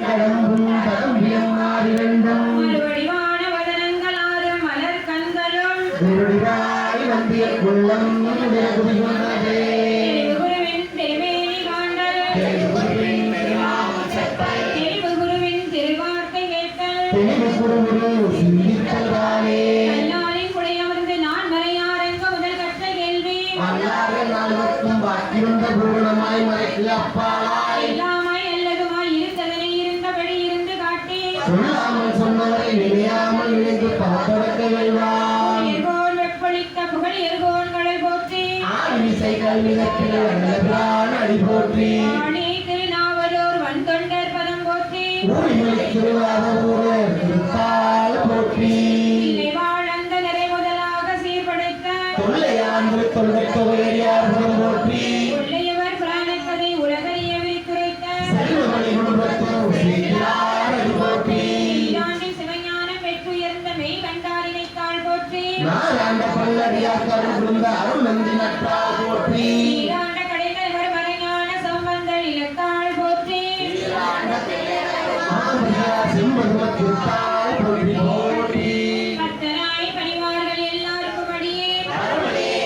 கடம்பும் கடம்பியம் ஆறிரண்டும் மறுவடிவான வதனங்கள் ஆறு மலர் கண்களும் திருடிவாய் வந்திய குள்ளம் விலகுகின்றதே குருவின் திருமேனி காண்டல் குருவின் திருவார்த்தை கேட்டல் சிந்தித்தல்தானே கல்லாரின் குடையமர்ந்து நான் மறையாரெங்க முதல் கற்ற கேள்வி நால்வர்க்கும் பாக்கியிருந்த பூரணமாய் மறைக்கு அப்பாலாய் எல்லாமாய் அல்லதுமாய் இருந்ததனை இருந்தபடி இருந்து காட்டி சொல்லாமல் சொன்னவரை நினையாமல் நினைத்து பார்த்தவர்க்க வெல்வான் எர்கோன் வெப்பொழித்த புகழ் எர்கோன்களை போற்றி ஆழிசை கல்விதத்தில் நல்லபிரான் அடி போற்றி ஆணி திருநாவலூர் வன்தொண்டர் பதம் போற்றி ஊழிமலை திருவாரூர் திருத்தாள் போற்றி இல்லை வாழந்த நிறை முதலாக சீர்படைத்த தொல்லையாண்டு தொண்டர் தொகையார் போற்றி உள்ளையவர் புராணக்கதை உலகறியவை குறைத்த செல்வமணி குடும்பத்தோர் சீக்கிரார் அடி போற்றி ஈராண்டில் சிவஞானம் பெற்றுயர்ந்த மெய் கண்டாரினைத்தாள் போற்றி நாராண்ட பல்லடியார் கருந்த அருள் நந்தி நற்றால் போற்றி ஈராண்ட கடைநகர் மறைஞான சம்பந்தர் இலத்தாள் போற்றி சிம்மதுமத்திற்கால் போற்றி போற்றி பக்தராய் பணிவார்கள் எல்லாருக்கும் அடியே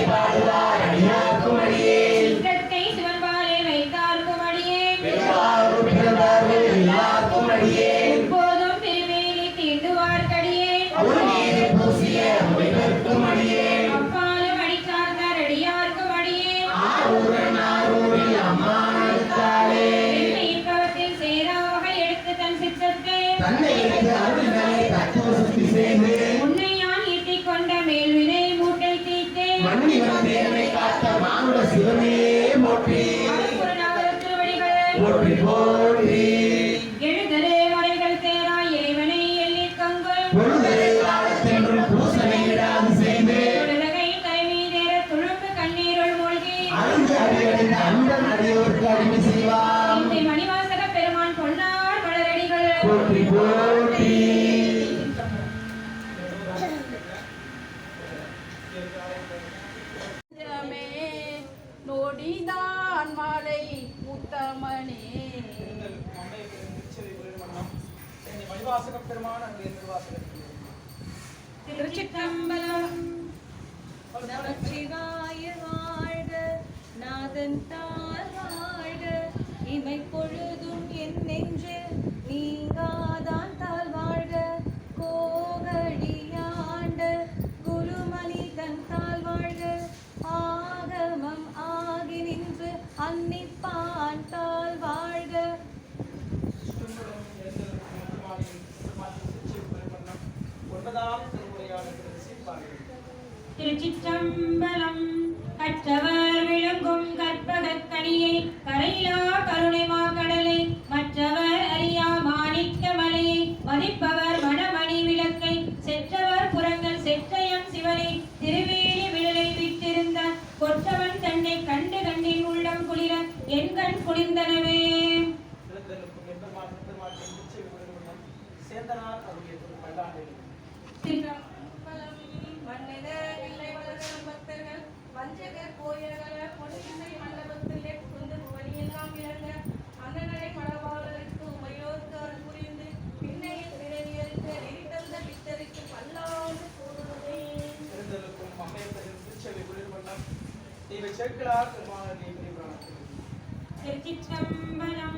பாடுவார் அடியார்க்கும் அடியே சித்தத்தை சிவன்பாலே வைத்தார்க்கும் அடியே எல்லாரும் பிறந்தார்கள் எல்லாருக்கும் அடியே எப்போதும் திருமேனி தீண்டுவார்க்கடியே ஒரு நீதி பூசிய அமைவர்க்கும் அடியே அப்பாலும் அடிச்சார்ந்தார் அடியார்க்கும் அடியே ஆரூரன் ஆரூரில் அம்மானத்தாலே இப்பவத்தில் சேராவகை எடுத்து தன் சித்தத்தை தன்னை எடுத்து அருளினை தத்துவ சுத்தி செய்து உன்னை யான் ஈட்டிக் கொண்ட மேல்வினை மூட்டை தீட்டே மன்னிவன் தேனை காத்த மானுட சிவமே போற்றி குருநாதர் திருவடிகள் போற்றி போற்றி எழுதரே மறைகள் தேராய் இறைவனை எண்ணிக் கங்குல் பொழுதரை காலத்தென்றும் பூசனை விடாது செய்து உலகை கைமீதேற துழும்பு கண்ணீருள் மூழ்கி அருந்த அடியடைந்த அன்பன் அடியோருக்கு அடிமை செய்வான் இந்த மணிவாசக பெருமான் பொன்னார் மலரடிகள் போற்றி போற்றி நொடிதான் மாலை முத்தமணி திருச்சிற்றம்பலம் நமச்சிவாய வாழ்க நாதன் தாள் வாழ்க இமை பொழுதும் என் நெஞ்சில் நீங்காதான் தாள் வாழ்க கோகடியாண்ட குருமணி தன் தாள் வாழ்க ஆகமம் ஆகி நின்று அன்னிப்பான் தாள் வாழ்க திருச்சிற்றம்பலம் கற்றவர் விளங்கும் கற்பகக் கனியை கரையிலா கருணை மாகடலை மற்றவர் அறியா மாணிக்க மலையை மதிப்பவர் மணமணி விளக்கை செற்றவர் புறங்கள் செற்றயம் சிவனை திருவேலி விழலை விட்டிருந்த கொற்றவன் தன்னை கண்டு கண்ணின் உள்ளம் குளிர என் கண் குளிர்ந்தனவே மன்னிதர் இல்லை வளரும் பக்தர்கள் வஞ்சகர் கோயில்கள பொன்னிசை மண்டபத்திலே புகுந்து வழியெல்லாம் இறங்க அண்ணனை மடவாளருக்கு உமையோருக்கு அருள் புரிந்து பின்னையில் நிறைவேற்ற நெறிதந்த பித்தருக்கு பல்லாண்டு கூறுவதே திருச்சிற்றம்பலம்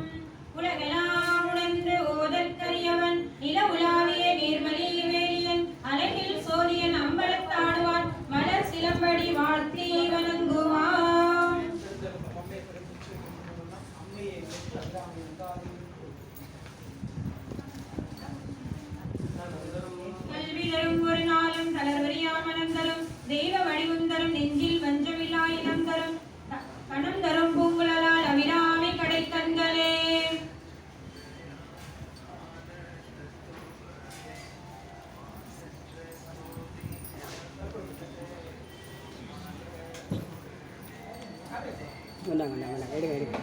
உலகெல்லாம் உணர்ந்து ஓதற்கரியவன் நில உலாவிய நீர்மலி வேலியன் அழகில் சோதியன் அம்பலத்தாடுவான் மலர் சிலம்படி வாழ்த்தி வணங்குவான் கல்வி தரும் ஒரு நாளும் தளர்வறியா மனம் தரும் தெய்வ வடிவம் தரும் நெஞ்சில் வஞ்சமில்லா இனம் தரும் பணம் தரும் பூங்குழலால் அவிராமி கடை கண்களே எடுங்க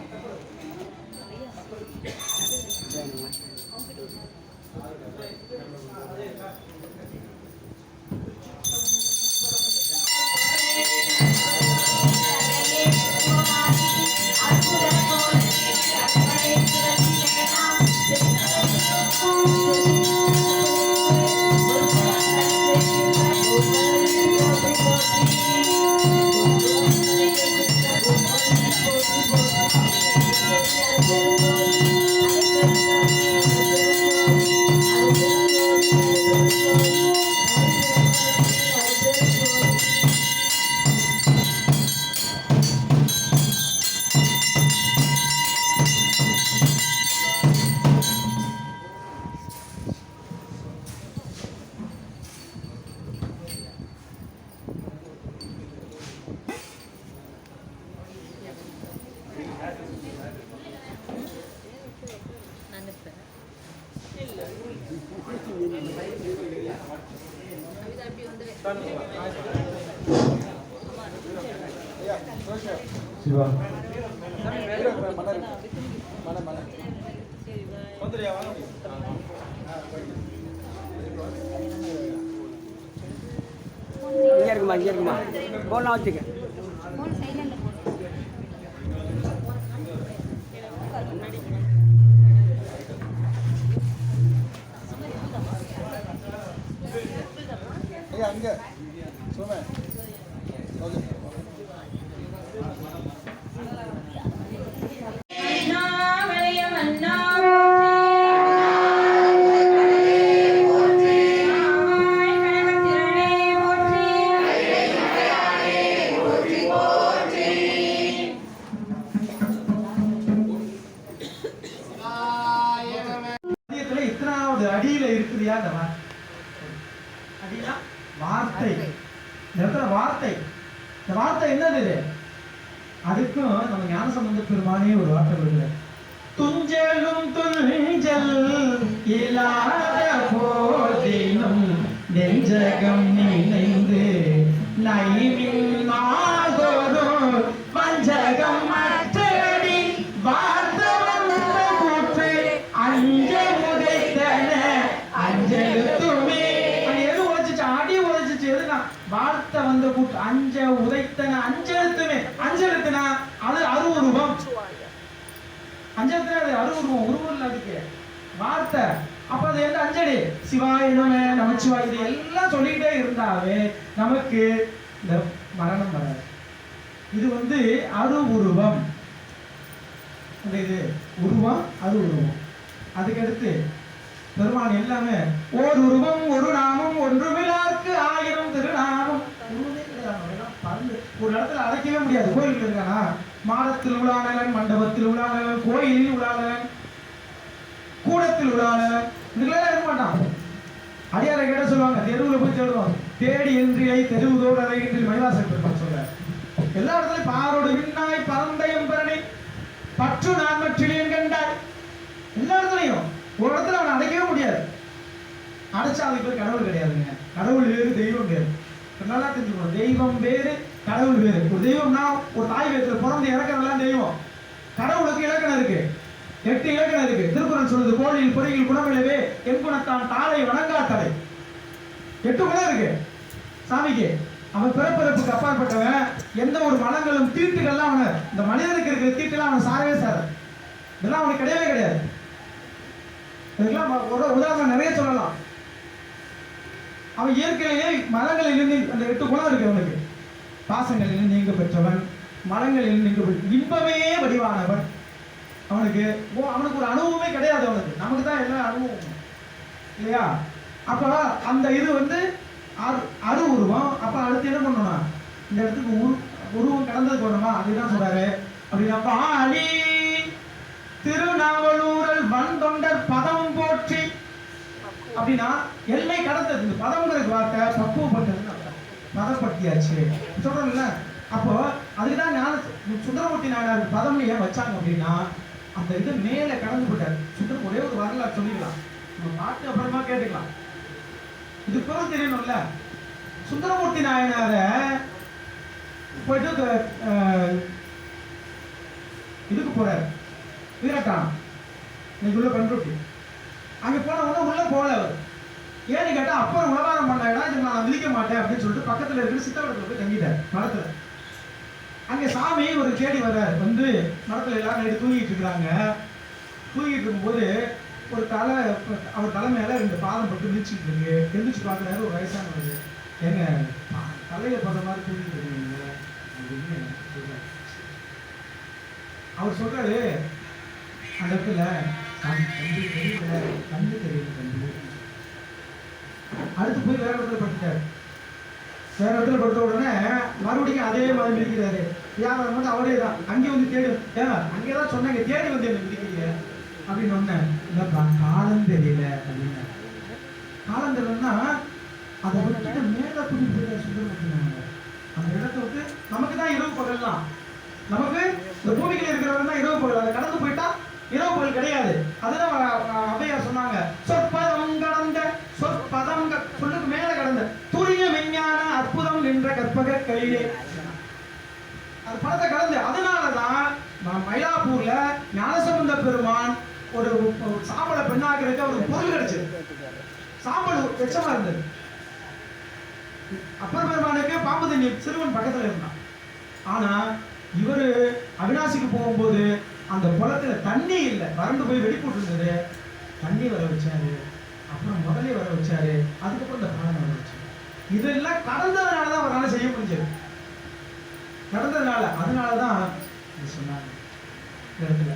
அற்புத சிவா இங்கே இருக்குமா ஃபோன்லாம் வச்சுக்க. அங்கே சும்மா ஓகே. அண்ணாமலையம் அண்ணா இத்தனாவது அடியில இருக்குதுயா அந்த அடினா வார்த்தை. வார்த்தை, இந்த வார்த்தை என்னது? அதுக்கும் நம்ம ஞானசம்பந்த பெருமானே ஒரு வார்த்தை கொடுக்குற, துஞ்சலும் துஞ்சல் இல்லாத போதினும் நெஞ்சகம் நினைந்து நைமின் நாள்தோறும் வஞ்சகம் மற்றடி வார்த்தை கூற்று அஞ்ச முதைத்தன அஞ்செழுத்துமே. எது உழைச்சிச்சு? அடி உழைச்சிச்சு. எதுனா வார்த்தை வந்த கூட்டு அஞ்ச உதைத்தன அஞ்செழுத்துமே. அஞ்செழுத்துனா அது அருவுருவம். அஞ்செழுத்துனா அது அருவுருவம். உருவம் இல்ல அதுக்கு வார்த்தை. அப்ப அது எந்த அஞ்சடி? சிவாய நம நமச்சிவாய் இது எல்லாம் சொல்லிக்கிட்டே இருந்தாவே நமக்கு இந்த மரணம் வராது. இது அருவுருவம். இது உருவம் அருவுருவம். அதுக்கடுத்து பெருமான் எல்லாமே ஓர் உருவம் ஒரு நாமம் ஒன்றுமில்லாருக்கு ஆயிரம் திருநாமம். ஒரு இடத்துல அடைக்கவே முடியாது. கோயில் இருக்கானா? மாடத்தில் உலானவன், மண்டபத்தில் உலானவன், கோயிலில் உலானவன், கூடத்தில் உலானவன், இதுக்கெல்லாம் இருக்க மாட்டான். அடியாரை கேட்ட சொல்லுவாங்க, தெருவுல போய் தேடுவோம். தேடி என்றியை தெருவுதோடு அறைகின்ற மணிவாசன் பெருமான் சொல்ற எல்லா இடத்துலயும் பாரோடு விண்ணாய் பரந்தயம் பரணி பற்று நான் மற்றிலேன் கண்டாய். எல்லா இடத்துலையும் ஒரு இடத்துல அவனை அடைக்கவே முடியாது. அடைச்சா அதுக்கு பேர் கடவுள் கிடையாதுங்க. கடவுள் வேறு, தெய்வம் வேறு. நல்லா தெரிஞ்சுக்கணும். தெய்வம் வேறு, கடவுள் வேறு. ஒரு தெய்வம்னா ஒரு தாய் வீட்டில் பிறந்து இறக்கிறதெல்லாம் தெய்வம். கடவுளுக்கு இலக்கணம் இருக்கு, 8 இலக்கணம் இருக்கு. திருக்குறள் சொல்லுது, கோழியில் பொறியில் குணமிழவே என் குணத்தான் தாளை வணங்காத்தலை. 8 குணம் இருக்கு சாமிக்கு. அவன் பிறப்பிறப்புக்கு அப்பாற்பட்டவன். எந்த ஒரு மனங்களும் தீட்டுகள்லாம் அவனை, இந்த மனிதனுக்கு இருக்கிற தீட்டுலாம் அவன் சாரவே சார. இதெல்லாம் அவனுக்கு கிடையவே கிடையாது. இதுக்கெல்லாம் ஒரு உதாரணம் நிறைய சொல்லலாம். அவன் இயற்கையிலேயே மரங்களிலிருந்து அந்த 8 குணம் இருக்கு அவனுக்கு. பாசங்களிலிருந்து நீங்க பெற்றவன், மரங்களிலிருந்து நீங்க இன்பமே வடிவானவன். அவனுக்கு ஒரு அனுபவமே கிடையாது. அவனுக்கு நமக்கு தான் எல்லா அனுபவம் இல்லையா? அப்ப அந்த இது அரு உருவம். அப்ப அடுத்து என்ன பண்ணணும்னா இந்த இடத்துக்கு உருவம் கடந்தது போடணுமா? அதுதான் சொல்றாரு. அப்படின்னா பாடி திருநாவலூரல் வன் தொண்டர் பதம் போற்றி. அப்படின்னா எல்லை கடந்தது. இந்த பதம்ங்கிறது வார்த்தை பக்குவப்பட்டதுன்னு அர்த்தம். பதப்படுத்தியாச்சு சொல்றோம்ல. அப்போ அதுக்குதான் சுந்தரமூர்த்தி நாயனார் பதம்னு ஏன் வச்சாங்க அப்படின்னா அந்த இது மேல கடந்து போட்டார். சுந்தரம் ஒரே ஒரு வரலாறு சொல்லிக்கலாம், நம்ம பாட்டு அப்புறமா கேட்டுக்கலாம். இது பொருள் தெரியணும்ல. சுந்தரமூர்த்தி நாயனார போயிட்டு இதுக்கு போறாரு, வீரட்டானம், இன்னைக்கு உள்ள பண்ருட்டி. அங்க போன உள்ள போல அவர். ஏன்னு கேட்டா அப்புறம் உலகாரம் பண்ணாடா நான் விழிக்க மாட்டேன் அப்படின்னு சொல்லிட்டு பக்கத்துல இருக்கிற சித்தவடத்துல போய் தங்கிட்டார் மரத்துல. அங்க சாமி ஒரு தேடி வர்றாரு. மரத்துல எல்லாரும் நைட்டு தூங்கிட்டு இருக்கிறாங்க. தூங்கிட்டு இருக்கும்போது ஒரு அவர் தலை மேல 2 பாதம் பட்டு மிதிச்சுட்டு இருக்கு. எந்திரிச்சு பாக்குறாரு, ஒரு வயசானவர். எங்க தலையில படுற மாதிரி தூங்கிட்டு இருக்கீங்க அப்படின்னு சொல்றாரு. அவர் சொல்றாரு, அந்த இடத்துல கண்ணு தெரியல கண்ணு தெரியல தம்பி. அடுத்து போய் வேற இடத்துல படுத்துட்டாரு. வேற இடத்துல படுத்த உடனே மறுபடியும் அதே மாதிரி மிதிக்கிறாரு. யார் வந்து அவரே தான் அங்கே வந்து தேடி அங்கே தான் சொன்னாங்க தேடி வந்து என்ன மிதிக்கிறீங்க அப்படின்னு ஒண்ணு இல்லப்பா காலம் தெரியல அப்படின்னு. காலம் தெரியலன்னா அதை விட்டுட்டு மேல கூட்டிட்டு போய் சுந்தரமூர்த்தி அந்த இடத்த விட்டு நமக்கு தான் இரவு பகல் தான். நமக்கு இந்த பூமிக்கு இருக்கிறவங்க தான் இரவு பகல். அதை கடந்து போயிட்டா இரவு பகல் கிடையாது. அதுதான் அவ்வையார் சொன்னாங்க, சொற்பதம் கடந்த சொற்பதம் சொல்லுக்கு மேல கடந்த துரிய விஞ்ஞான அற்புதம் நின்ற கற்பக கையிலே அது படத்தை கடந்து. அதனாலதான் மயிலாப்பூர்ல ஞானசம்பந்த பெருமான் ஒரு சாம்பலை பெண்ணாக்கிறதுக்கு அவருக்கு பொருள் கிடைச்சது. சாம்பல் எச்சமா இருந்தது. அப்பர் பெருமானுக்கு பாம்பு தண்ணி சிறுவன் பக்கத்துல இருந்தான். ஆனா இவரு அவினாசிக்கு போகும்போது அந்த குளத்துல தண்ணி இல்லை, வறண்டு போய் வெடிப்போட்டு இருந்தது. தண்ணி வர வச்சாரு, அப்புறம் முதலே வர வச்சாரு, அதுக்கப்புறம் இந்த பாலம் வர வச்சாரு. இதெல்லாம் கடந்ததுனாலதான் அவரால் செய்ய முடிஞ்சது. கடந்ததுனால அதனாலதான் சொன்னாங்க இந்த இடத்துல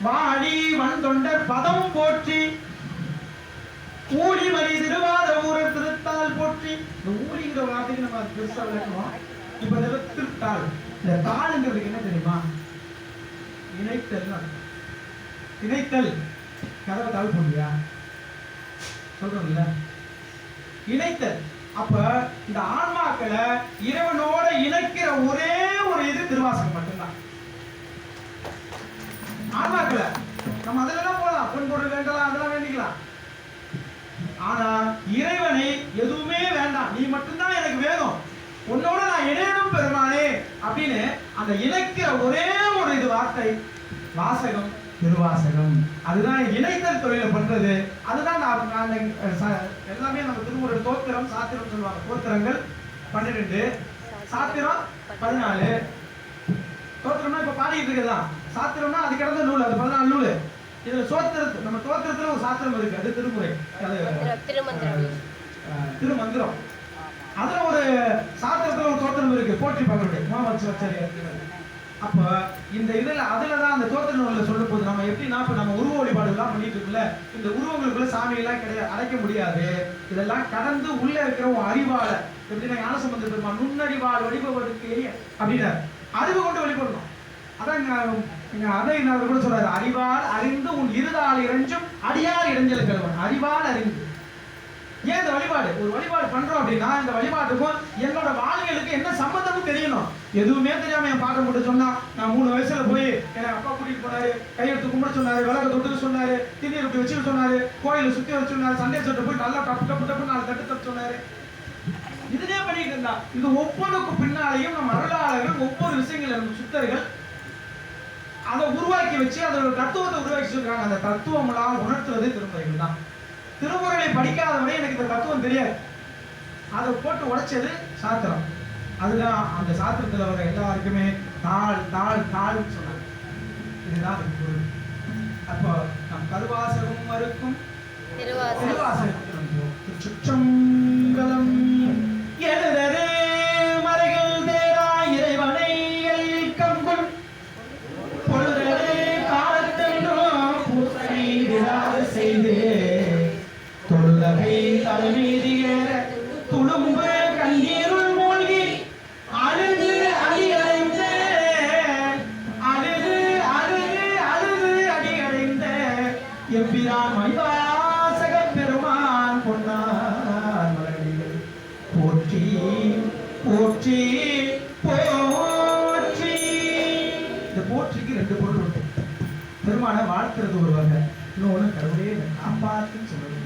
வாடி வன் தொண்டர் பதம் போற்றி ஊழி மணி திருவாத ஊரர் திருத்தால் போற்றி. இந்த ஊழிங்கிற வார்த்தைக்கு நம்ம பெருசா விளக்கணும். இப்ப இந்த திருத்தால், இந்த தாளுங்கிறதுக்கு என்ன தெரியுமா? இணைத்தல். இணைத்தல் கதவை தாள் போடுறியா சொல்றோம்ல, இணைத்தல். அப்ப இந்த ஆன்மாக்களை இறைவனோட இணைக்கிற ஒரே ஒரு இது திருவாசகம் மட்டும்தான். ஆன்மாக்களை நம்ம அதெல்லாம் போலாம், பொன் பொருள் வேண்டலாம், அதெல்லாம் வேண்டிக்கலாம். ஆனா இறைவனை எதுவுமே வேண்டாம், நீ மட்டும்தான் எனக்கு வேணும், உன்னோட நான் இணையணும் பெருமானே அப்படின்னு அந்த இணைக்கிற ஒரே ஒரு இது வார்த்தை வாசகம், திருவாசகம். அதுதான் இணைத்தல் தொழில பண்றது. அதுதான் எல்லாமே நம்ம திருமுறை தோத்திரம் சாத்திரம் சொல்லுவாங்க. தோத்திரங்கள் 12, சாத்திரம் 14. தோத்திரம்னா இப்ப பாடிட்டு இருக்குதான், சாத்திரம்னா அது கிடந்த நூல், அது 14 நூல். இதுல சோத்திரத்து நம்ம தோத்திரத்துல ஒரு சாத்திரம் இருக்கு, அது திருமுறை, திருமந்திரம். அதுல ஒரு சாத்திரத்துல ஒரு தோத்திரம் இருக்கு, போற்றி பகருடைய மாமச்சாரியார். அப்ப இந்த இதுல அதுலதான் அந்த தோத்திர நூல்ல சொல்லும் போது நம்ம எப்படின்னா இப்ப நம்ம உருவ வழிபாடு எல்லாம் பண்ணிட்டு இருக்குல்ல, இந்த உருவங்களுக்குள்ள சாமி எல்லாம் கிடையாது, அடைக்க முடியாது. இதெல்லாம் கடந்து உள்ள இருக்கிற அறிவால எப்படின்னா ஞானசம்பந்த பெருமான் நுண்ணறிவாள் வழிபடுவதற்கு அப்படின்னா அறிவு கொண்டு வழிபடணும். அதான் அதை நான் கூட சொல்றாரு, அறிவால் அறிந்து உன் இருதால் இறைஞ்சும் அடியார் இடைஞ்சல் கருவன். அறிவால் அறிந்து ஏன் இந்த வழிபாடு ஒரு வழிபாடு பண்றோம் அப்படின்னா இந்த வழிபாட்டுக்கும் என்னோட வாழ்க்கைகளுக்கு என்ன சம்பந்தமும் தெரியணும். எதுவுமே தெரியாம என் பாட்டம் போட்டு சொன்னா, நான் 3 வயசுல போய் என் அப்பா கூட்டிட்டு போனாரு, கையெழுத்து கும்பிட சொன்னாரு, விளக்க தொட்டுக்க சொன்னாரு, திண்ணீர் இப்படி வச்சுக்க சொன்னாரு, கோயில சுத்தி வச்சு சொன்னாரு, சண்டே சொட்டு போய் நல்லா டப்பு டப்பு டப்பு 4 தட்டு தட்டு சொன்னாரு. இதுலயே பண்ணிட்டு இருந்தா இது ஒவ்வொன்றுக்கு பின்னாலையும் நம்ம அருளாளர்கள் ஒவ்வொரு விஷயங்கள் சுத்தர்கள் அதை உருவாக்கி வச்சு அதோட தத்துவத்தை உருவாக்கி சொல்றாங்க. அந்த தத்துவம் எல்லாம் உணர்த்துறது திருமுறைகள் தான். திருமுறைகளை படிக்காதவரை எனக்கு இந்த தத்துவம் தெரியாது. அதை போட்டு உடைச்சது சாத்திரம். அதுதான் அந்த சாத்திரத்துல வர எல்லாருக்குமே தாள் தாள் தாள்னு சொன்னாங்க. இதுதான் பொருள். அப்போ நம் கருவாசகம் மறுக்கும் திருவாசகம் சுற்றங்கலம் எழுதரு மறைகள் தேரா இறைவனை கம்புள் பொழுதரு காலத்தென்றும் பூசனை விழாது செய்து தொழுதகை தலைமீதி ஏற துளும்பு கண்ணீருள் மூழ்கி அழுது அடியடைந்த அழுது அழுது அழுது அடியடைந்த எம்பிரான் மணிவாசக பெருமான் பொன்னார் மலடிகள் போற்றி போற்றி போற்றி. இந்த போற்றிக்கு 2 பொருள் உண்டு. பெருமான வாழ்த்துறது ஒரு வகை, இன்னொன்று கடவுளே காப்பாற்றுன்னு சொல்றது.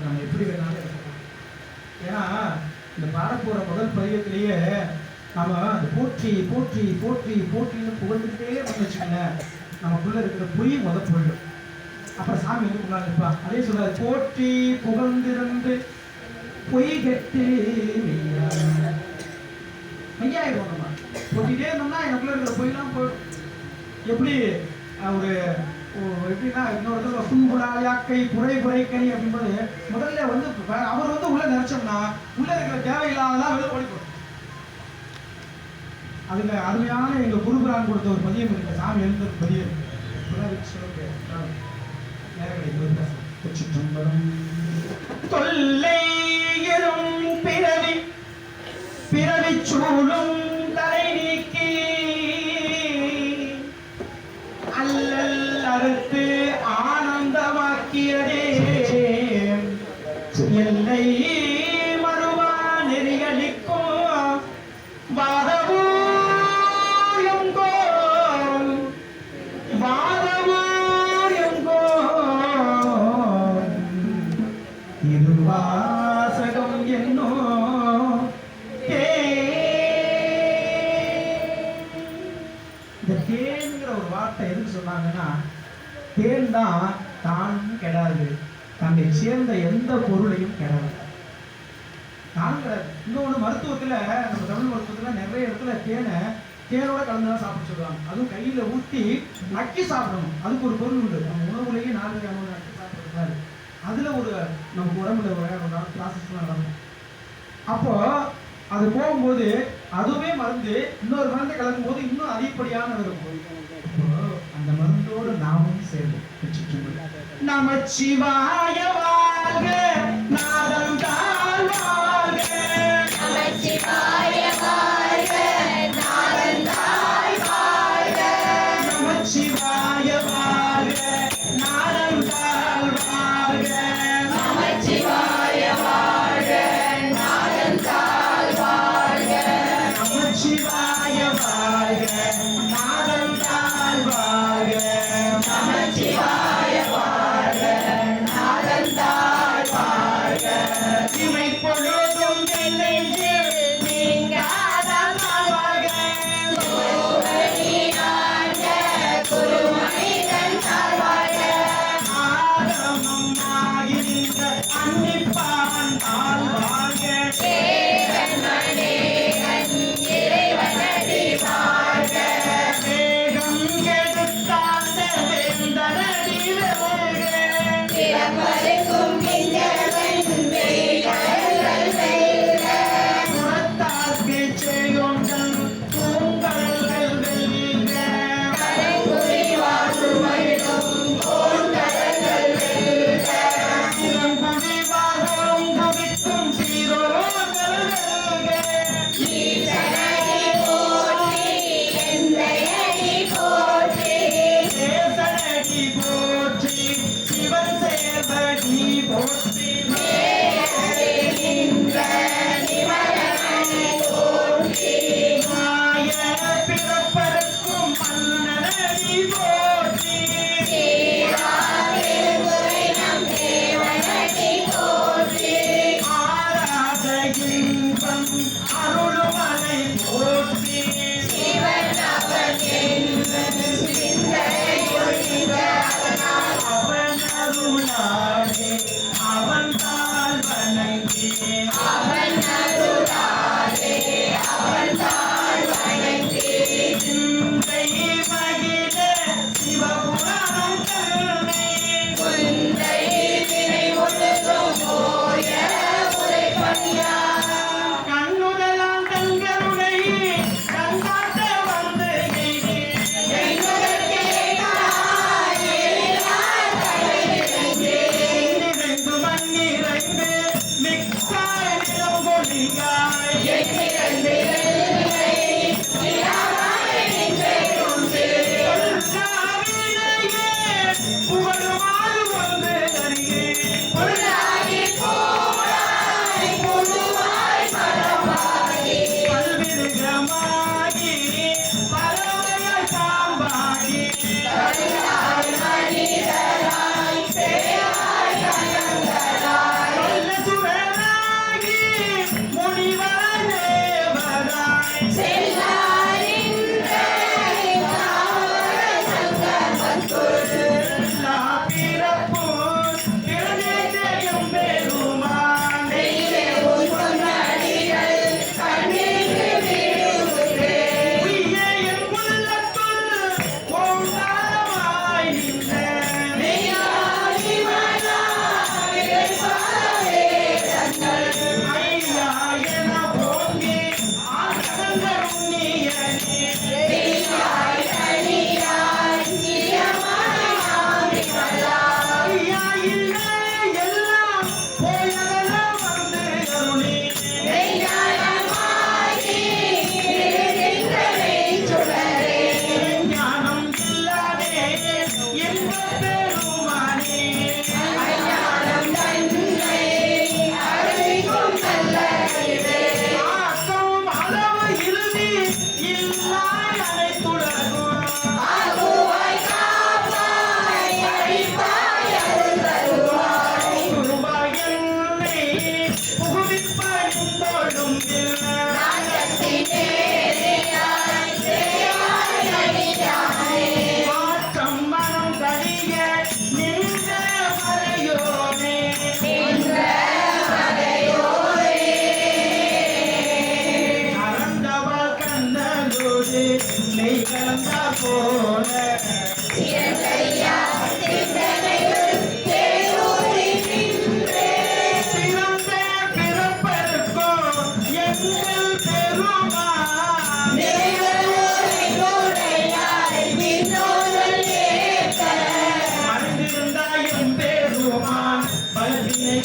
நம்ம எப்படி வேணாலும் இருக்கலாம். ஏன்னா இந்த பாடப்போற முதல் பதியத்திலேயே நம்ம அந்த போற்றி போற்றி போற்றி போற்றின்னு புகழ்ந்துட்டே வச்சுக்கோங்க, நமக்குள்ள இருக்கிற பொய் போயிடும். அப்புறம் சாமி வந்து முன்னாள் இருப்பா. அதே சொல்றாரு, போற்றி புகழ்ந்திருந்து பொய் கெட்டு மெய்யாயிடும். நம்ம போட்டிட்டே இருந்தோம்னா எனக்குள்ள இருக்கிற பொய்லாம் போயிடும். எப்படி ஒரு எப்படின்னா இன்னொரு புண்புடாயாக்கை புரை புரைக்கணி அப்படின்போது முதல்ல வந்து அவர் வந்து உள்ள நினைச்சோம்னா உள்ள இருக்கிற தேவையில்லாததான் வெளியே ஓடிப்போம். அதுல அருமையான எங்க குருபுரான் கொடுத்த ஒரு பதியம் இருக்கு, சாமி எழுந்த பதியம். அதெல்லாம் இருக்கு சொல்ல முடியாது. நேரம் கிடைக்கும் பேசலாம். சிற்றம்பலம் தொல்லை எனும் பிறவி பிறவி சூழும் தலை நீக்கி அல்லல் அறுத்து ஆனந்தமாக்கியதே எல்லை மறுவா நெறியளிக்கும் வாதவூயங்கோ வாதவூயங்கோ திருவாசகம் என்னோ இந்த தேன்கிற ஒரு வார்த்தை எதுக்கு சொன்னாங்கன்னா, தேன் தான் தானும் கெடாது, தன்னை சேர்ந்த எந்த பொருளையும் கெடாது. தானும் கெடாது. இன்னொன்று மருத்துவத்தில், நம்ம தமிழ் மருத்துவத்தில் நிறைய இடத்துல தேனோட கலந்து தான் சாப்பிட சொல்லுவாங்க. அதுவும் கையில் ஊற்றி நக்கி சாப்பிடணும். அதுக்கு ஒரு பொருள் உண்டு. நம்ம உணவுலேயே 4 வகையான நக்கி சாப்பிட்றாரு. அதில் ஒரு நமக்கு உடம்புல ஒரு ப்ராசஸ்லாம் நடக்கும். அப்போ அது போகும்போது அதுவே மருந்து இன்னொரு மருந்து கலக்கும் போது இன்னும் அதிகப்படியான இருக்கும். அந்த மருந்தோடு நாமும் சேர்ந்து நமச்சிவாய வாழ்க நாதம் தாழ் வாழ்க நமச்சிவாய வாழ்க நாதம் தாழ் வாழ்க நமச்சிவாய வாழ்க நாதம் தாழ் வாழ்க நமச்சிவாய வாழ்க நாதம் தாழ் வாழ்க நமச்சிவாய வாழ்க நாதம் தாழ் வாழ்க நமச்சிவாய வாழ்க நாதம் தாழ் வாழ்க இமை பொழுதும் நெஞ்சில் நீங்காத வாழ்க குருமணியாண்ட குருமணிதன் தாழ் வாழ்க ஆகமம் ஆகின்ற அன்னிப்பான் தாழ் வாழ்க தேவன் மனேகன் இறைவனடி வாழ்க வேகம் எடுத்தாந்த வேந்தனடி வெல்க பிறப்பருக்கும் விஞ்சவன் வேய்கடல்கள் வெல்க புறத்தார் பேச்சையொன்றன் பூங்கடல்கள் வெல்க கரைங்குறி வாசுமழும் கோண்கடல்கள் வெல்க சிலங்குடி வாழும் குவிக்கும் சீரோர்கள் வெல்க ஈசனடி போற்றி எந்தையடி போற்றி தேசனடி போற்றி சிவன் சேவடி போற்றி நின்ற நிமலனடி போற்றி மாய பிறப்பருக்கும் மன்னனடி போற்றி சீராதிருந்துரை நம் தேவனடி போற்றி ஆராத இன்பம் அருளுமலை போற்றி சிவன் அவன் சிந்தையொழிந்த அவன் அருளாலே அவன் தாழ் வணங்கி அவன் அருளாலே அவன் தாழ் வணங்கி சிந்தை மகிழ சிவபுராணம் கருணை குந்தை வினை ஒழுகும் போய உரைப்பணியா கண்ணுதலாம் தங்கருணை கண்காட்ட வந்து நிறைந்து மண்ணிறைந்து மிக்காய்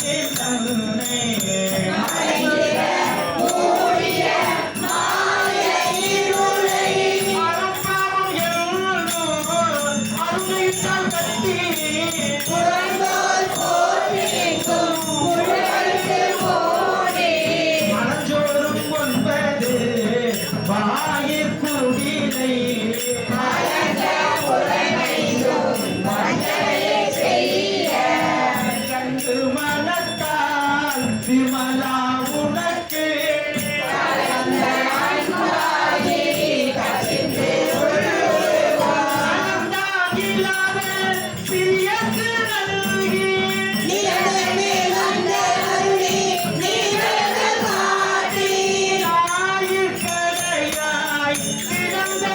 தன்னை அறப்பாவம் எல்லோரும் அருளைத்தான் கட்டி மனஞ்சோறும் ஒன்பது வாயிற்குடிலை கண்டு மனத்தால் விமலா உனக்கு ஆனந்தாகிலாத சிறியக்கு நல்கி ஆயிற்கரையாய் கிடந்த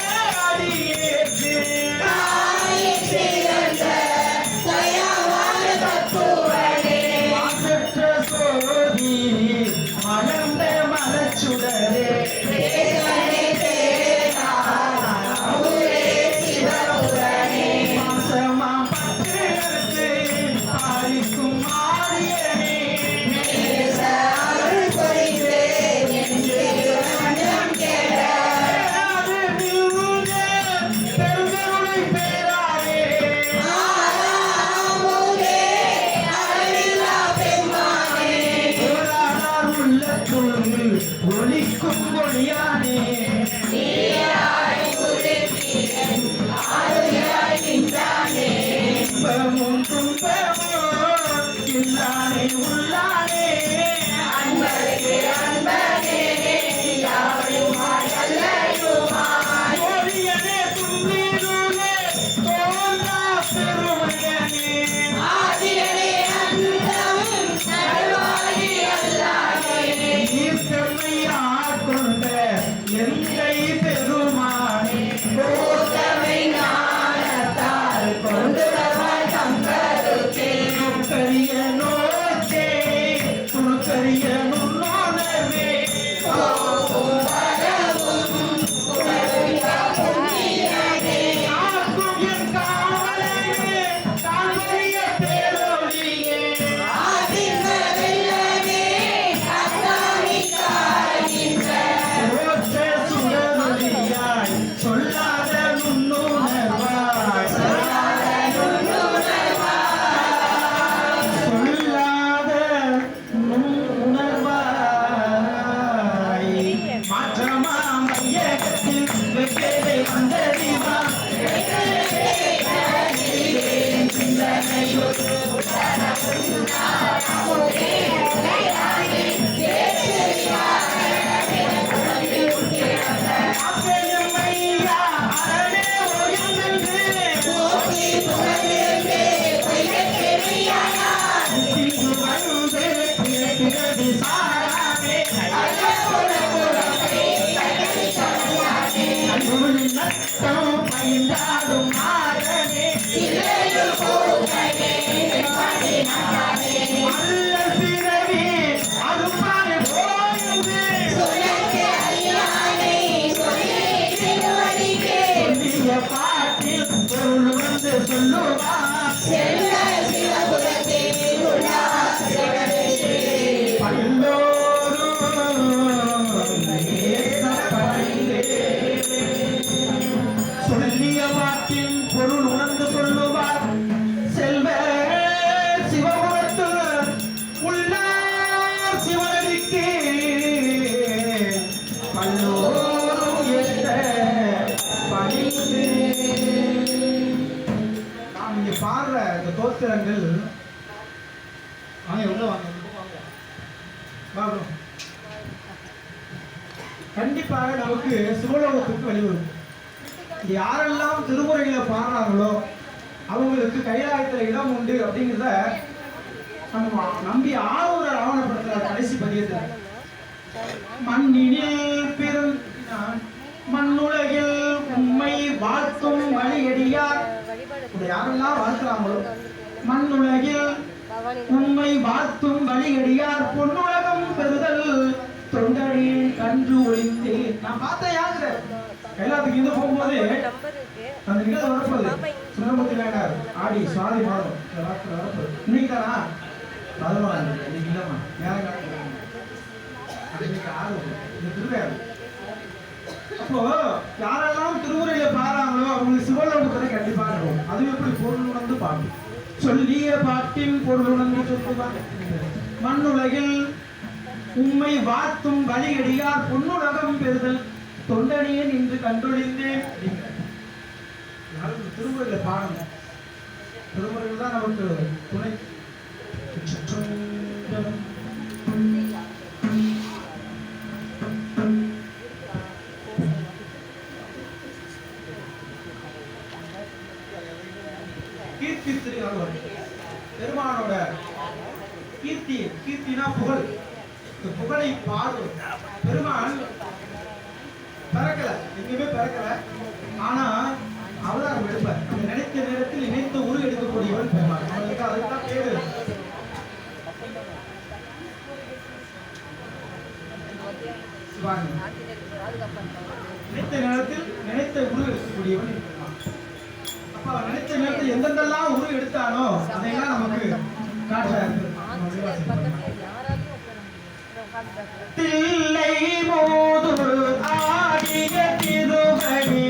அடியேற்கு மாசற்ற சோதி மலர்ந்த மலச்சுடரே மாசமாம் பத்திரத்து ஆரிக்கும் ஆரியனே அது நிறுவ பெருங்கருணை பேராரே ஓரானார் உள்ளத்துள் ஒளிக்கும் ஒளியானே இன்பமும் துன்பமும் இல்லானே உள்ளானே ஒளியனே துன்னிருளே தோன்றா பெருமையனே ஈர்த்தமை ஆட்கொண்ட எந்தை பெருமானே துணுக்கரிய நோக்கே துணுக்கரிய நுண்ணோனவே ஆக்கும் என் காவலே தாழ்வறிய பேரொழியே ஓற்ற சுடரொளியாய் சொல்லாத நுண்ணுணர்வாய் சொல்லாத நுண்ணுணர்வாய் மாற்றமாம் மையகத்தில் வெவ்வேறு வந்தறிவா அப்பெருமையா அரணே ஓயமென்று இங்கு வந்து பிறகு சாராமே அன்புள்ள நட்டம் பயின்றாடும் மாறனே அல்லல் பிறவி அருப்பானை ஓய்ந்து சொல்லிய பாட்டில் பொருள் வந்து சொல்லுவார் எல்லோரும் ஏற்றப்படைந்தே சொல்லிய பாட்டின் பொருள் உணர்ந்து சொல்லுவார் செல்வ சிவபுரத்து உள்ளார் சிவனடிக்கு பல்லோரும் ஏற்ற பணிந்து நாம் இங்க பாடுற இந்த தோத்திரங்கள் வாங்க உள்ள வாங்க வாங்க கண்டிப்பாக நமக்கு சிவலோகத்துக்கு வழிவரும் யாரெல்லாம் திருமுறைகளை பாடுறாங்களோ அவங்களுக்கு கைலாயத்தில் இடம் உண்டு அப்படிங்கிறத நம்ம நம்பி ஆரூரர் ஆவணப்படுத்துறார் கடைசி பதியத்தில். மண்ணினில் பிறந்தார் மண்ணுலகில் உம்மை வாழ்த்தும் வழியடியார். இதை யாரெல்லாம் வாழ்த்துறாங்களோ மண்ணுலகில் உம்மை வாழ்த்தும் வழியடியார் பொன்னுலகம் பெறுதல் தொண்டரில் கன்று ஒழித்து. நான் பார்த்தேன் யாரு எல்லாத்துக்கும் இருந்து போகும்போது அந்த நிகழ்வு வரப்போகுது. சுந்தரமூர்த்தி நாயனார் ஆடி சுவாதி மாதம் வரப்போகுது. இன்னைக்கு தானா 11ஆம் தேதி இன்னைக்கு இல்லைம்மா நேரம் திருவையாறு. அப்போ யாரெல்லாம் திருமுறையில பாடுறாங்களோ அவங்களுக்கு சிவலோகத்துல கண்டிப்பா இருக்கும். அது எப்படி பொருள் உணர்ந்து பாடும். சொல்லிய பாட்டின் பொருள் உணர்ந்து சொல்லுவாங்க. மண்ணுலகில் உம்மை வாத்தும் வழியடியார் பொன்னுலகம் பெறுதல் தொண்டனியே நின்று கண்டொழிந்தேன். திருமுறையில பாடணும். திருமுறையில் தான் நமக்கு துணை. கீர்த்தி திருவாரூர் பெருமானோட கீர்த்தி, கீர்த்தினா புகழ். புகழை பாடு. பெருமான் பிறக்கல, எங்கேயுமே பிறக்கல. ஆனா அவதாரம் எடுப்பார். அந்த நினைத்த நேரத்தில் நினைத்த உரு எடுக்கக்கூடியவன் பெருமான். அவனுக்கு அதுதான் பேரு. நினைத்த நேரத்தில் நினைத்த உரு எடுக்கக்கூடியவன் பெருமான். அப்ப அவன் நினைத்த நேரத்தில் எந்தெந்தெல்லாம் உரு எடுத்தானோ அதையெல்லாம் நமக்கு காட்டுறாரு. தில்லை மோது ஆடிய திருவடி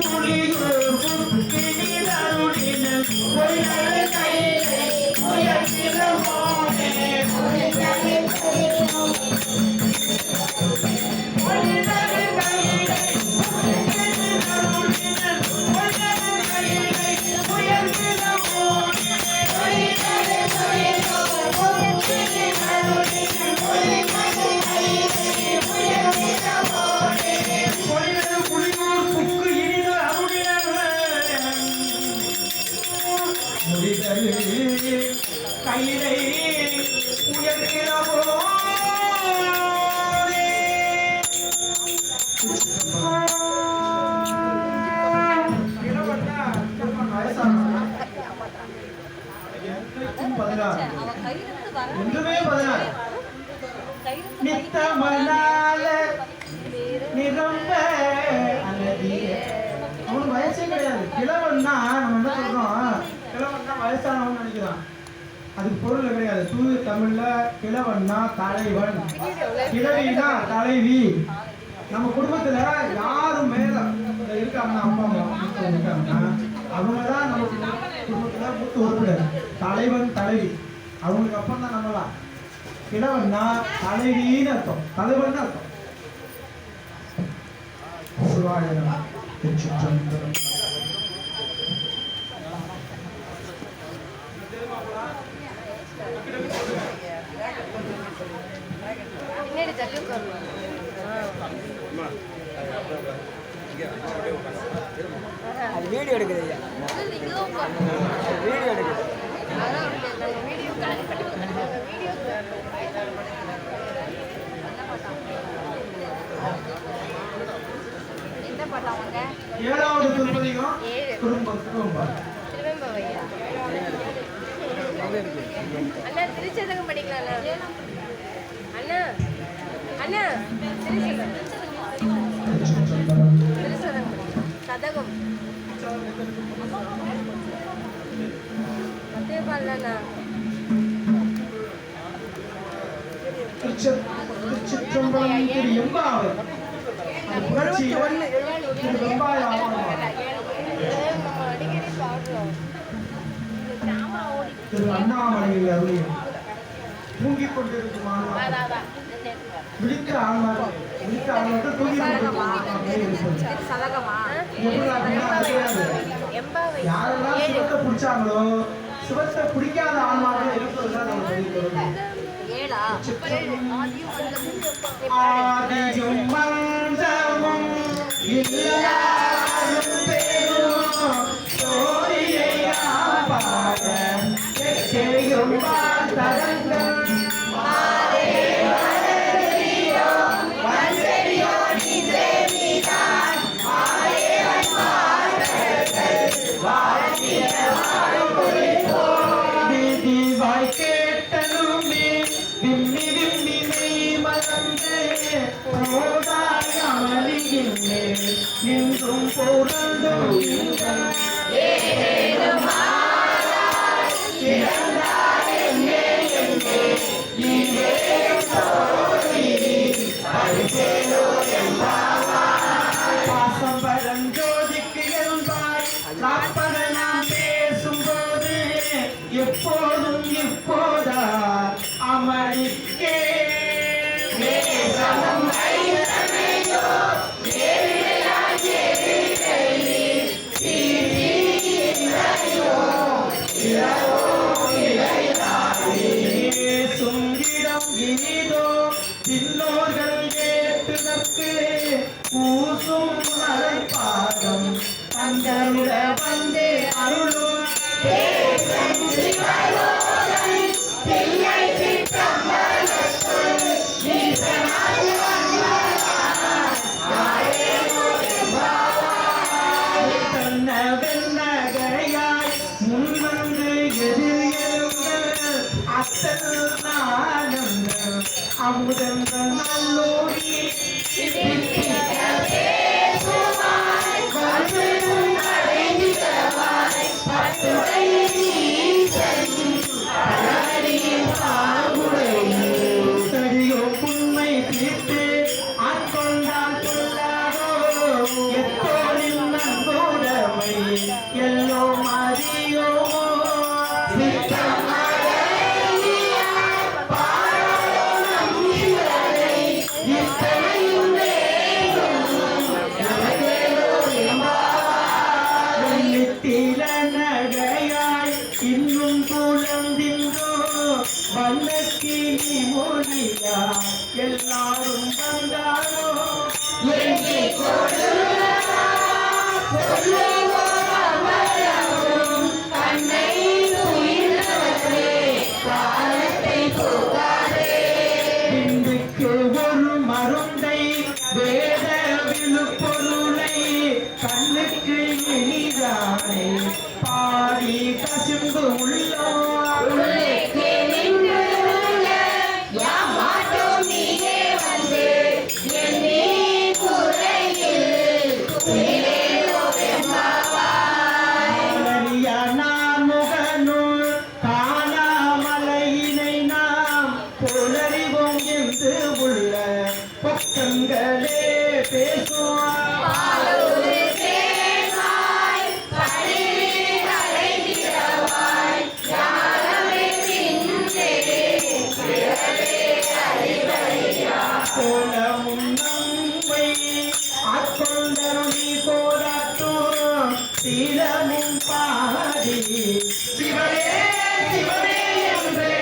புலிகள் 16 அவ கையிலிருந்து வர ஒன்றுமே 16 கையிலிருந்து நித்தமனால நிரம்ப அழகிய அவனுக்கு வயசே கிடையாது. கிழவன்னா நம்ம என்ன சொல்றோம், கிழவன்னா வயசானவன் நினைக்கிறான். அதுக்கு பொருள் கிடையாது. தூய தமிழ்ல கிழவன்னா தலைவன், கிழவினா தலைவி. நம்ம குடும்பத்துல யாரும் மேல இருக்காங்கன்னா அப்பா அம்மா இருக்காங்கன்னா அவங்கதான் நம்ம குடும்பத்துல மூத்த உறுப்பினர். தலைவன் தலைவி அவங்களுக்கு அப்புறம் தான் நம்மளாம். கிழவன்னா தலைவின்னு அர்த்தம், தலைவன் அர்த்தம். சிவாய நமः. திருச்சிற்றம்பலம். அது வீடியோ எடுக்குது ஐயா, வீடியோ எடுக்குது. ஏழாவது திருப்பதிகம் குடும்பம். அண்ணா திருச்சதகம் படிக்கலாம் அண்ணா அண்ணா திருச்சதகம் சதகம் மத்தேபாலண்ணா திருச்சிற்றம்பலம் திரு எம்பாவர் புரட்சி திரு வெம்பாய அடிக்கடி பாடுறோம் திரு அண்ணாமலையில் அருளிய தூங்கிக் கொண்டிருக்கும் ஆன்மா, விழித்த ஆன்மாக்கள் தூங்கிக் கொண்டிருக்கும் ஆன்மாக்களே இருப்பது. சதகமா எப்படி அப்படின்னா அது கிடையாது. யாரெல்லாம் சிவத்தை பிடிச்சாங்களோ சிவத்தை பிடிக்காத ஆன்மாக்கள் இருப்பதுதான் நம்ம சொல்லிக்கிறோம். ஆதியும் மந்தமும் இல்லாரும் பேரும் சோதியை பாட எட்டேயும் பார்த்தரங்கள் கேட்டனுமே விம்மி விம்மி மெய் மறந்து அமளியில்லை நின்றும் பொருளும் பாசம் பரஞ்சோதிக்கு என்பாய் காப்பத நாம் பேசும்போது எப்போதும் இப்போதா அமளிக்கே சுங்கிடம் இனிதோ பின்னோர்கள் கேட்டுதற்கு பூசும் மலைப்பாதம் தந்தருட வந்தே அருளும் வெண்ணகையாய் முன்வந்து எதிர்ந்த அத்தல் ஆனந்தம் அமுதங்கள் நல்லோடி சரியோ புண்மை தீர்த்து ஆட்கொண்டால் கொள்ளாதோ எப்போதும் நன்கூடமை எல்லோ மதியோமோ இத்தனையும் வேண்டும் சீலமும் பாடி சிவனே சிவனே என்றே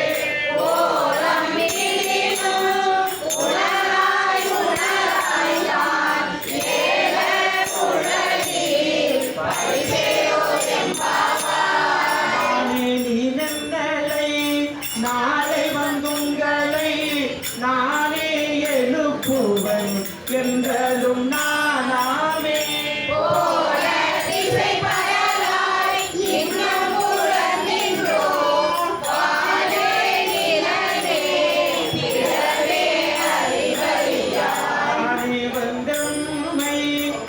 நாளை வந்துங்களை நானே எழுப்புவன் என்றதும் நானாமே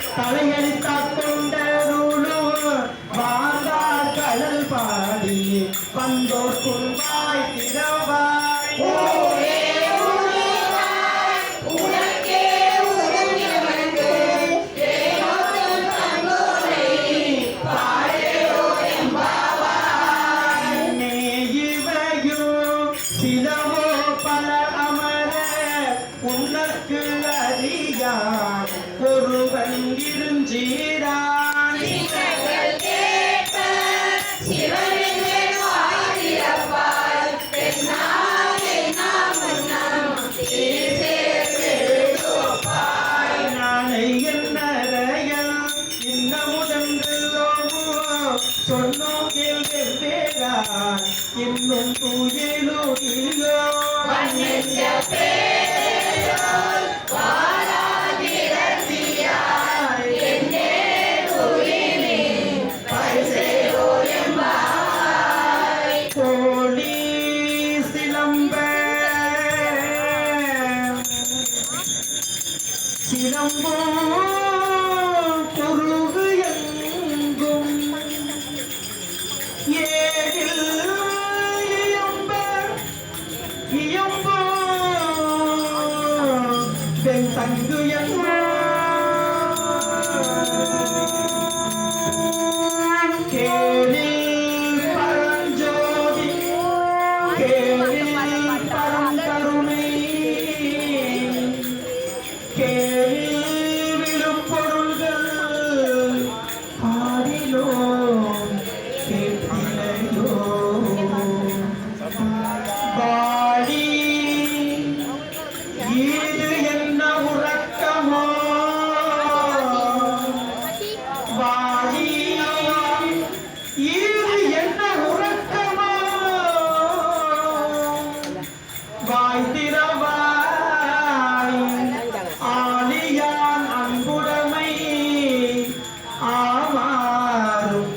தலையெழுத்தாக் கொண்டருளு வாழ்ந்தார் கடல் பாடி வந்தோர் குன்பாய் திரவாய் சிலவோ பல அமர உனக்கு அறியான் ஒருவன் இருஞ்சீரான் நாளை என்னறையல் இன்னமுதன்றோ சொன்னோம் கேள்வியான் இன்னும் தூயிலோ கோழி சிலம்ப சிலம்பும் குருகு எங்கும் ஏழில் இயம்போ பெண் தங்கு கேளில் பரஞ்சோதி கேளில் பரங்கருணை கேளில் விழும் பொருள்கள் பாடிலோ கேட்டிலையோ பாடி இது என்ன உறக்கமோ வாடி இது என்ன உறக்கமோ வாய் திறவாய் ஆலியான் அன்புடைமை ஆமாறும்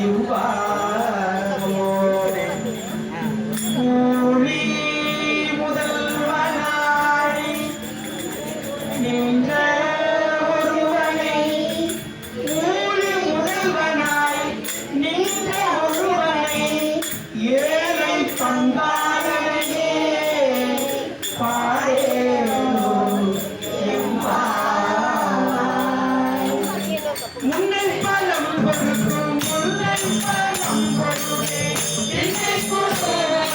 இவ்வாறோ ஊழி முதல்வனாய் நின்ற ஒருவனை ஊழி முதல்வனாய் நின்ற ஒருவனை ஏழை பங்காளனையே பாடேனோ எம்பாவாய். முன்னை பலம் கொடுக்கும் முல்லை பலம் கொடுத்தே என்னை கொடுக்கும்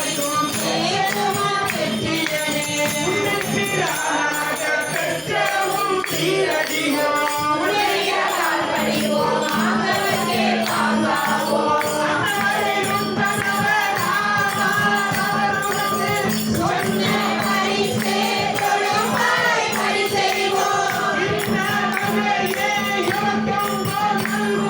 பேரமா பெற்றியனே உன்னை பிரானாக பெற்றவும் தீரடியோ உலகியலால் படிவோம் ஆகவற்கே பாங்காவோம் அமரையும் கணவராவாருடனே சொன்ன பரிசே தொழும் மறை பரிசெய்வோம் இன்ன நகையே எமக்கும் போல் நல்கும்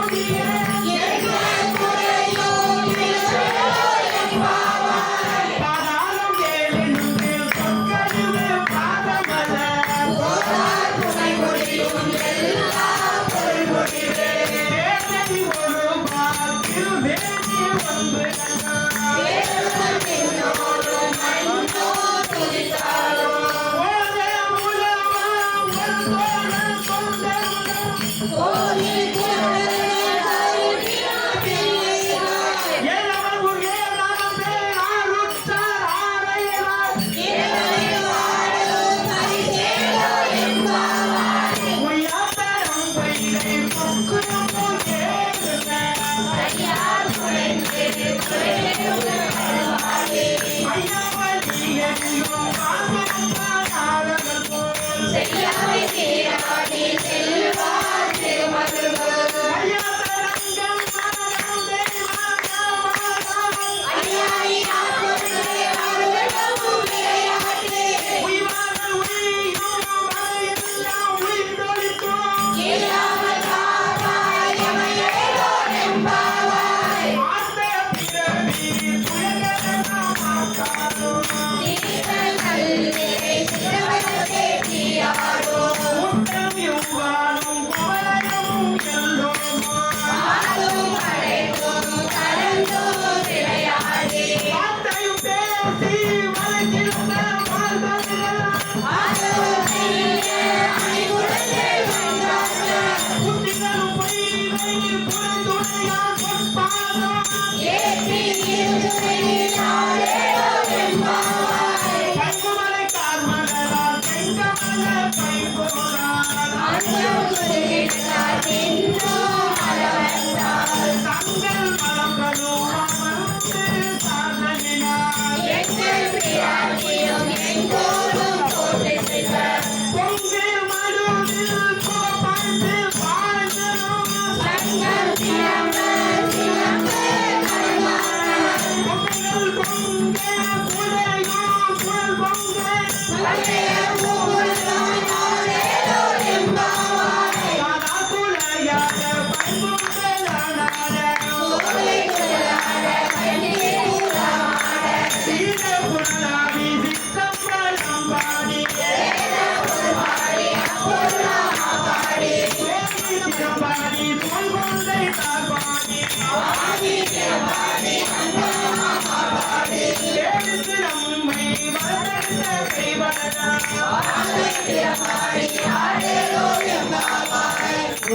எடுத்து நம்மை வளர்த்த கைவரடா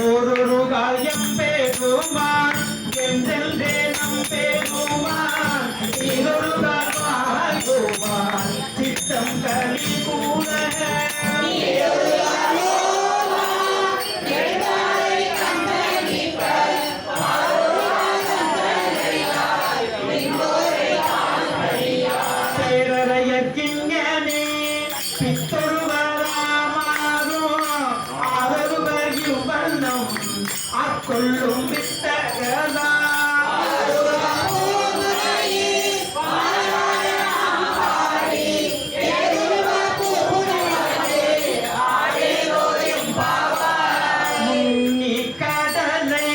ஒரு காயம் பேசுவான் என்றென்றே நம் பேசுவான் இன்னொரு கால் வாழ்வான் சித்தம் களி கூட பேரறையக்கிங்கனே பித்தொருவராமாறும் ஆதருவர்யும் வண்ணம் ஆட்கொள்ளும் வித்தகதா முன்னி கடலை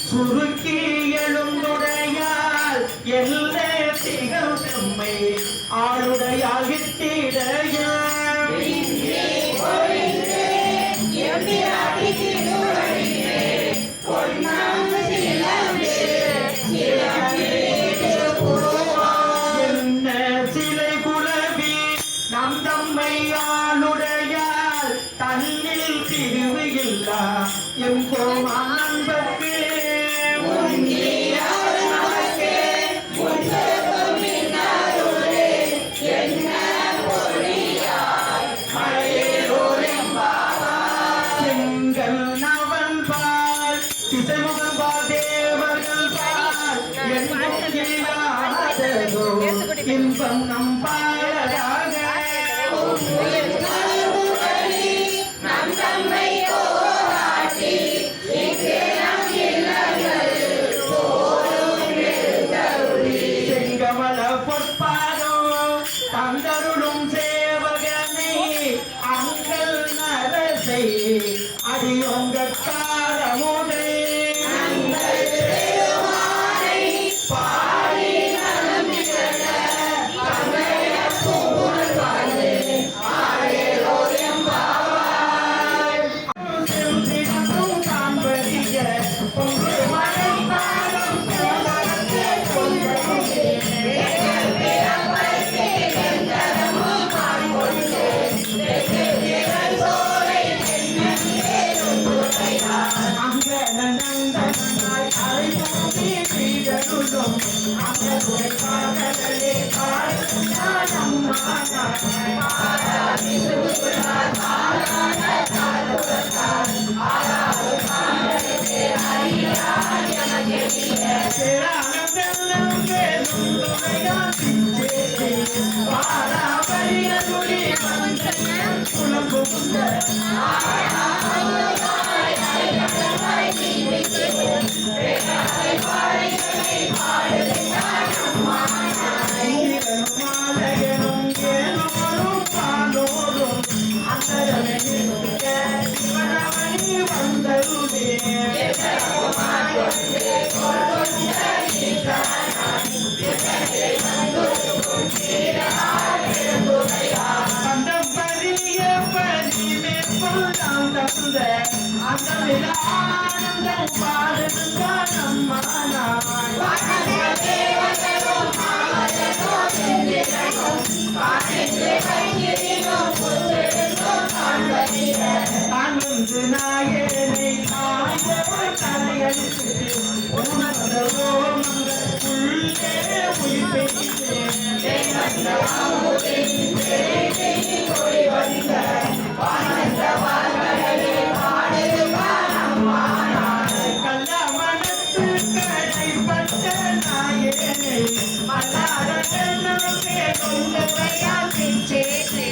சுருக்கி எழுந்துடையால் எல்லை திகழ் செம்மை ஆளுடையால் விட்டிடைய என்ன சிலை குலவி நம் தம்மை ஆளுடையால் தன்னில் பிரிவு இல்லா எம் கோமான் நண்பர்க்கு செங்கல் நவன் பால் திசைமுகன் பால் தேவர்கள் பால் என்னாததோ இன்பம் நம் பாழராக செங்கமல பொற்பாதோ தந்தருளும் சேவகனை அங்கள் நரசை அடியொங்க காரமுடை செல்விடமும் காண்பறிய பொங்கு மழை காலம் போலவே பொங்கலே. அங்கனந்தனாய் அழைப்போமே வீடருளும் அங்கனுடைய காதலே மாலையனும் ஏனோரும் பாலோரும் அந்தரமே சிவனவனி வந்தருளே கண்டம் பரிய பரிமே பொருளாம் தந்த அந்த விழா ஆனந்தம் பாடுங்க நம்மானாய் நான் வந்து நாயனை நாயவர் தலையடித்து உணர்ந்தவோ உள்ளே உயிர் பெய்தேன் கள்ளமனத்து கடைப்பட்ட நாயனை மல்லாரே கொண்டவையால் பிச்சேனே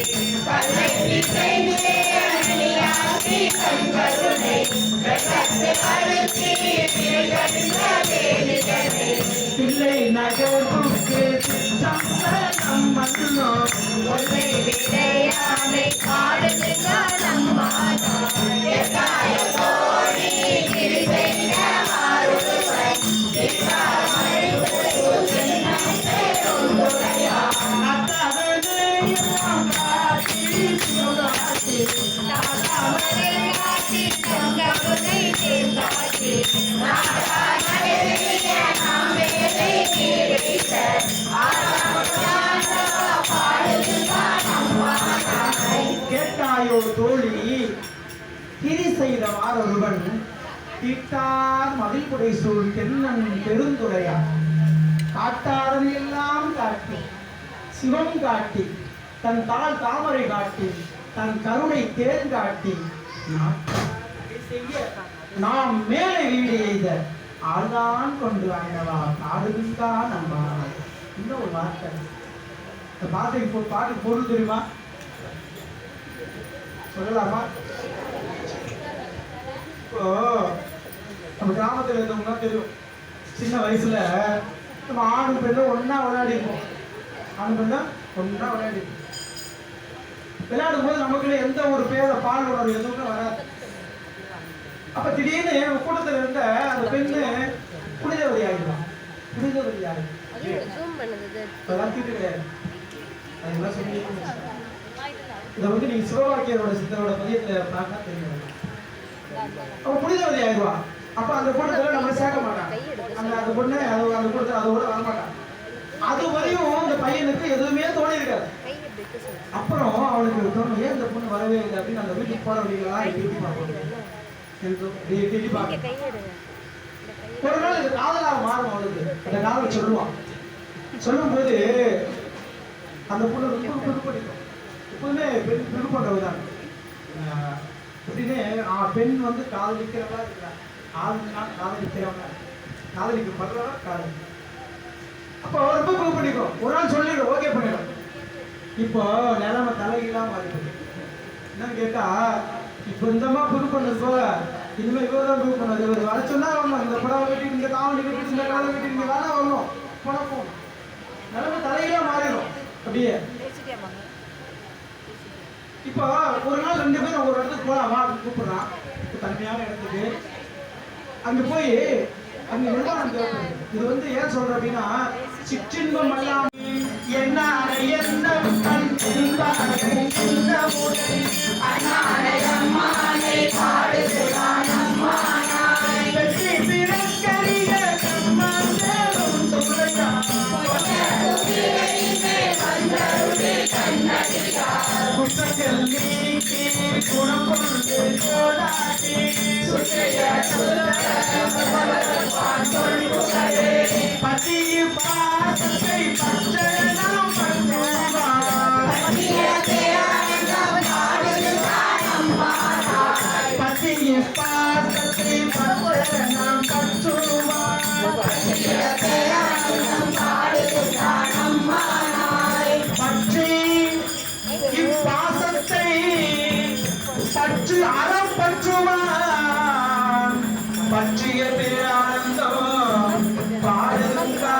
பிள்ளை நகருக்கு சம்பளம் மன்னோ ஒன்றை விடையானை பாடுங்க நாடா ஒருவன் தீட்டார் மதில் புடை சூழ் தென்னன் பெருந்துரையா காட்டாதன் எல்லாம் காட்டி சிவம் காட்டி தன் தாள் தாமரை காட்டி தன் கருணை தேன் காட்டி நாம் மேலே வீடு எய்த ஆள்தான் கொண்டு வாங்கினவா காடுதான் நம்பா. இன்னும் ஒரு வார்த்தை, இந்த பாட்டுக்கு பொருள் தெரியுமா? சொல்லலாமா? இப்போ நம்ம கிராமத்தில் இருந்தவங்கன்னா தெரியும், சின்ன வயசுல நம்ம ஆணும் பெண்ணும் ஒன்னா விளையாடி இருப்போம். ஆணும் பெண்ணும் ஒன்னா விளையாடி இருப்போம். விளையாடும் போது நமக்குள்ள எந்த ஒரு பால் உணர்வு எதுவுமே வராது. அப்ப திடீர்னு கூட்டத்தில் இருந்த அந்த பெண்ணு புனிதவதி ஆகிடுவான். புனிதவதி ஆகிடும் கிடையாது. அதெல்லாம் சொல்லி இதை வந்து நீங்க சிவவாக்கியரோட சித்தரோட பதியத்துல பார்த்தா தெரியும். அவ புனிதவதி ஆயிடுவா. அப்ப அந்த கூட்டத்துல நம்மளை சேர்க்க மாட்டாங்க. அந்த பொண்ணு அந்த கூட்டத்தில் அதோட வரமாட்டாங்க. அது வரையும் அந்த பையனுக்கு எதுவுமே தோணி இருக்காது. அப்புறம் அவளுக்கு தோணும், ஏன் இந்த பொண்ணு வரவே இல்லை அப்படின்னு அந்த வீட்டுக்கு போற வழிகளா எட்டி பார்ப்போம். ஒரு நாள் இது காதலாக மாறும். அவளுக்கு அந்த காதல் சொல்லுவான். சொல்லும் போது அந்த பொண்ணு ரொம்ப விருப்பம். எப்போதுமே பெண் விருப்பன்றவுதான் அப்படின்னு பெண் வந்து காதலிக்கிறவா இருக்கிறான். காதலிக்கிறவங்க காதலிக்க படுறவா காதல். அப்போ ரொம்ப விருப்பம். ஒரு நாள் சொல்லிடும், ஓகே பண்ணிடும். இப்போ நிலைமை தலைகீழா மாறிடுது. என்னன்னு கேட்டா, இப்போ இந்தமா புது பண்ணது போல இனிமே இவர்தான் புது பண்ணது. இவர் வர சொன்னா வரணும், இந்த படம் கட்டிட்டு இந்த காவடி கட்டிட்டு இந்த காலை கட்டிட்டு இங்க வேணா வரணும், பணப்போம். நிலைமை தலையில மாறிடும் அப்படியே. இப்போ ஒரு நாள் 2 பேரும் ஒரு இடத்துக்கு போலாமா அப்படின்னு கூப்பிடுறான். தனிமையான இடத்துக்கு அங்க போய் அங்க நிர்வாணம் தேவைப்படுது. இது வந்து ஏன் சொல்ற அப்படின்னா, சிற்றின்பம் எல்லாம் என்ன பற்று அறம் பற்றுவான் பற்றிய பேரானந்தம் பாடுங்கா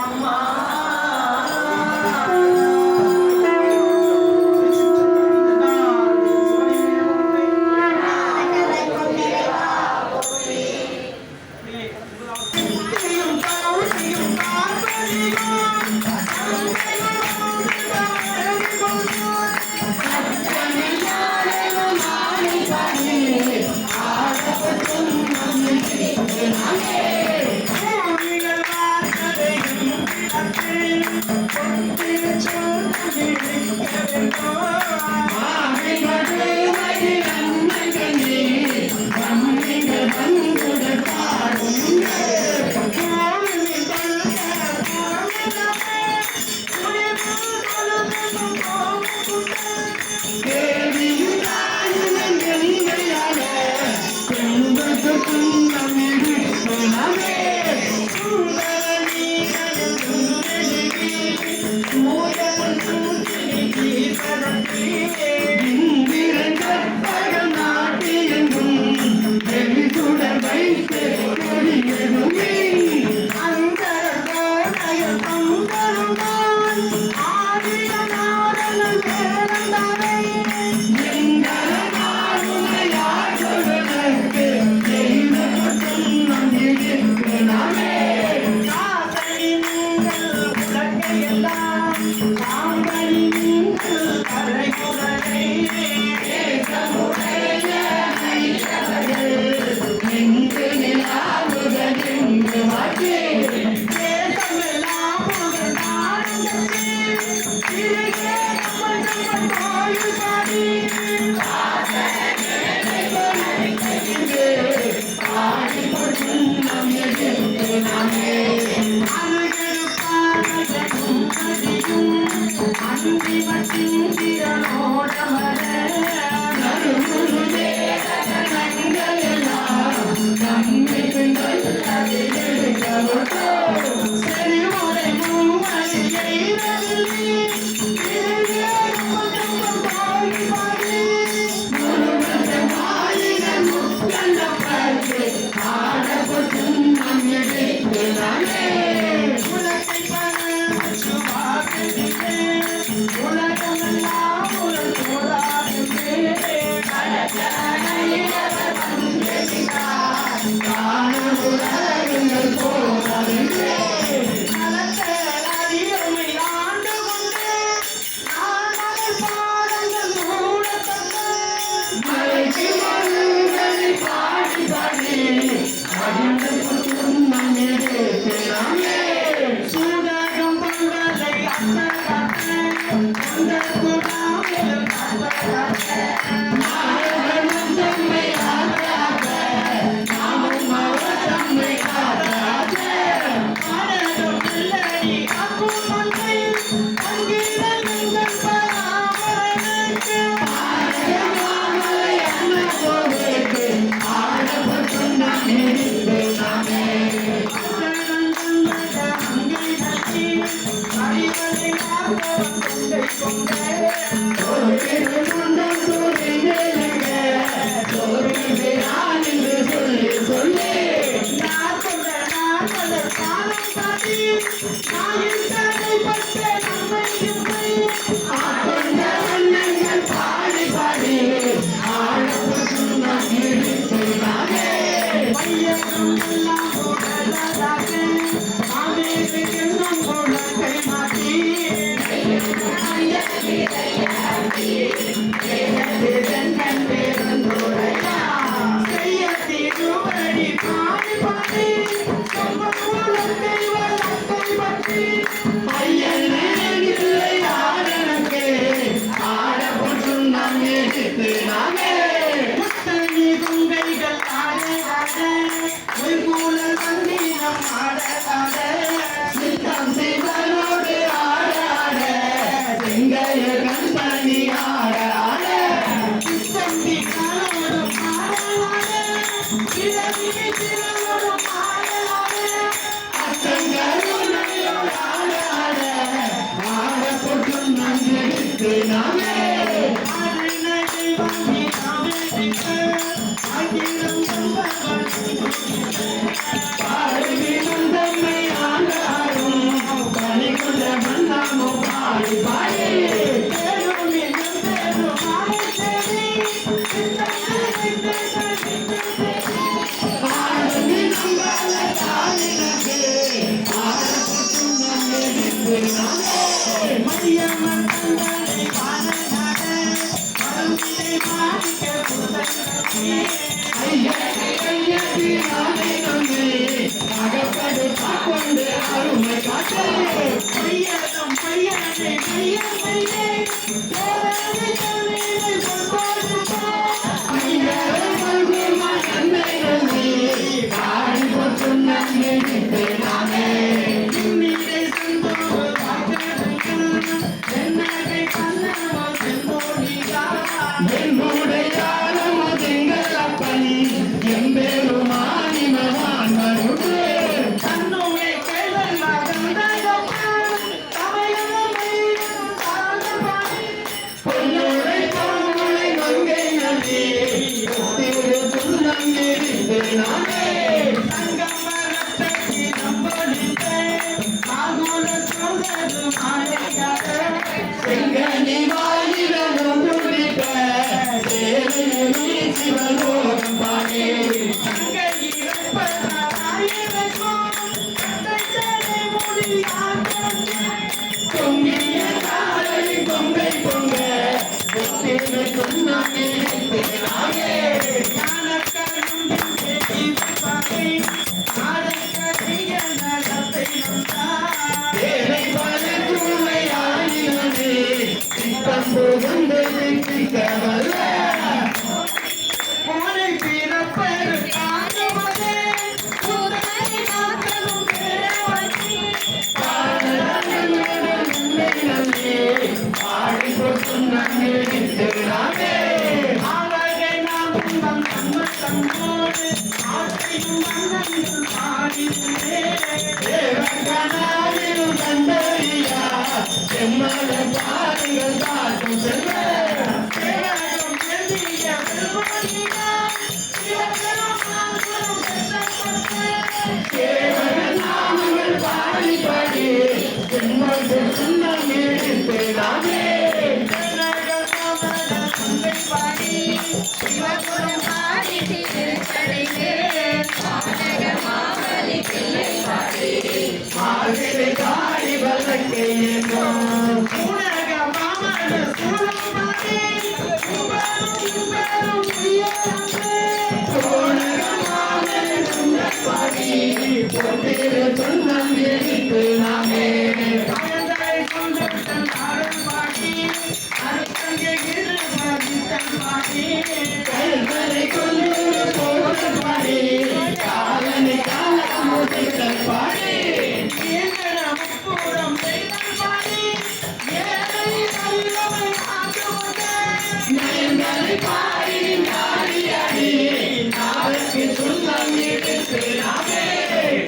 அம்மா. உலகங்கள் போவதென்றே மலைக்கு மருகனை பாடி பாடி மகிழ்ந்து கொள்ளும் மண்ணிலே நாமே சூடகம் பொங்கலை மாணவனும் தம்மை காக்க நாமும் அவர் தம்மை காக்க மாமலை அண்ணன் கோவிலுக்கு ஆடப்பட்டு நாம் இடித்து நாமே பாடி திருச்சடைவே நிற்கிறாமே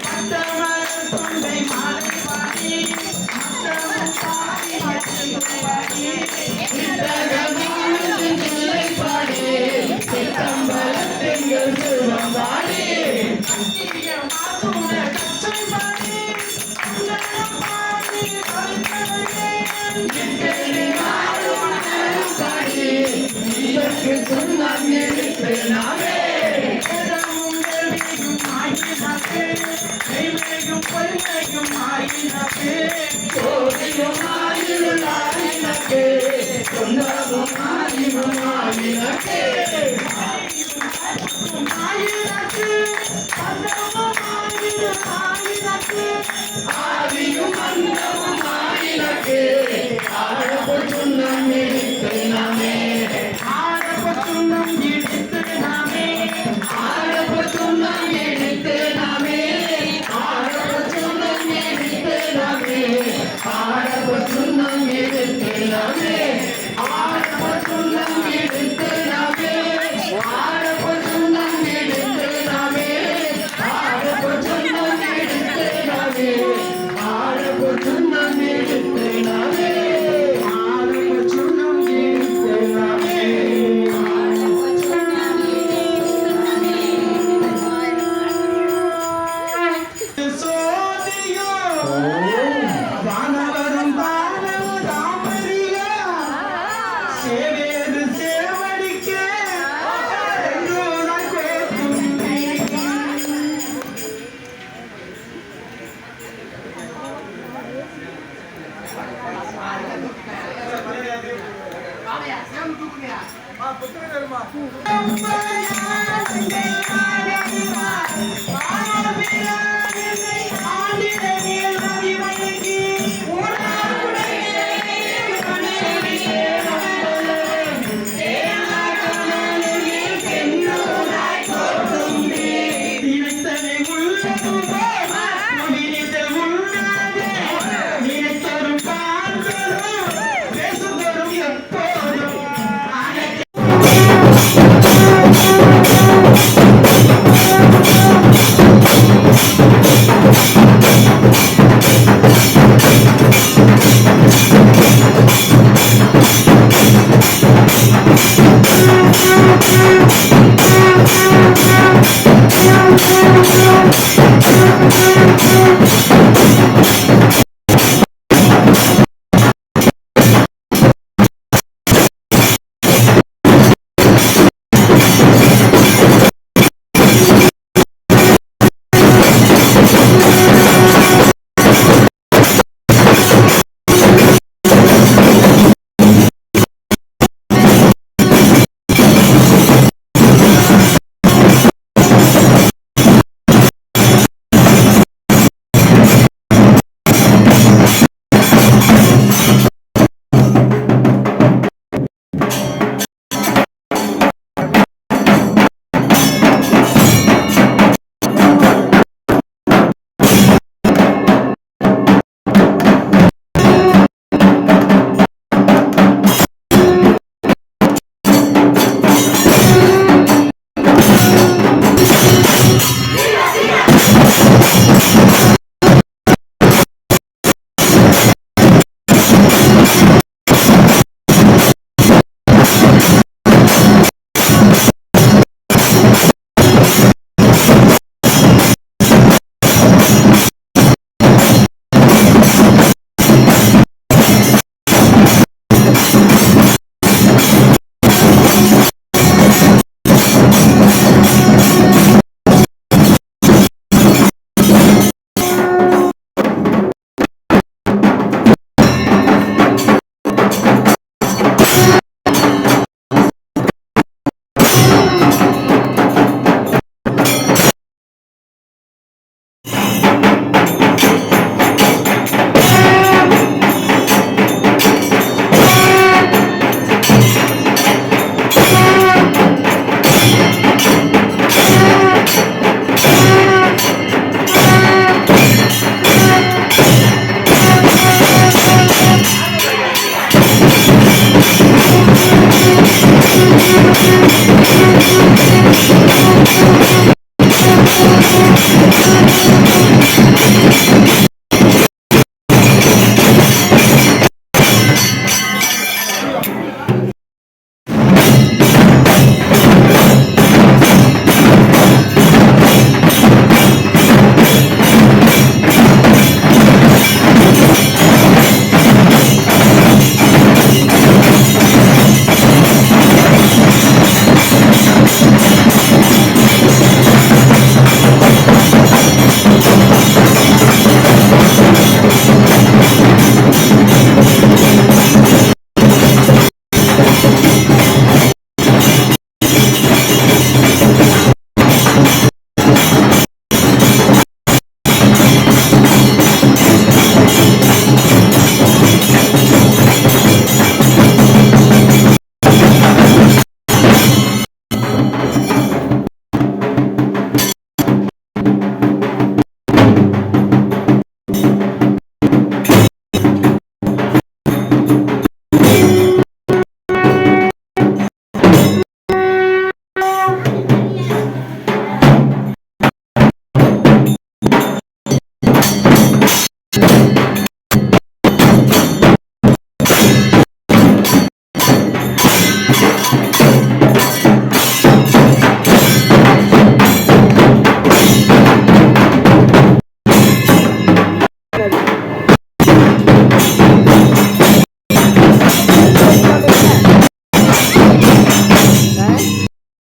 அத்தமலர் கொண்டை மாலை பாடி அத்தமன் பாடி பாடி சித்தகமானது நிலை பாடி சித்தம்பலத்திங்கள் செல்வம் பாடி அத்திய மாசூட கச்சை பாடி அந்தரம் பாடி கல்கலையே நிற்கிறே மாறும் நேரம் பாடி இதற்கு சொன்னால் நிற்கிறாமே பொய்மையும் ஆயினக்கு கோதையும் ஆயினுக்கு சொந்தமும் ஆயினும் ஆயினக்கு ஆயினக்கு அந்தமும் ஆயினும் ஆயினக்கு ஆதியும் அந்தமும் ஆயினக்கு ஆடப்பொற்றும் நம் எடுத்து நாமே ஆடப்பொற்றும் நம் எடுத்து நாமே ஆடப்பொற்றும் நம் எடுத்து நாமே ஆடப்பொற்றும் நம் எடுத்து நாமே ஆடப்பொற்றும் நம் எடுத்து நாமே ஆடப்பொற்றும் நம் எடுத்து நாமே ஆடப்பொற்றும் நம் எடுத்து நாமே ஆடப்பொற்றும் நம் எடுத்து நாமே ஆடப்பொற்றும் நம் எடுத்து நாமே ஆடப்பொற்றும் நம் எடுத்து நாமே சோதியோ வானவரும் வானவ ராமரியா சேவேறு சேவடிக்க எங்கோட கோத்தும்பி தினைத்தனை உள்ளதும்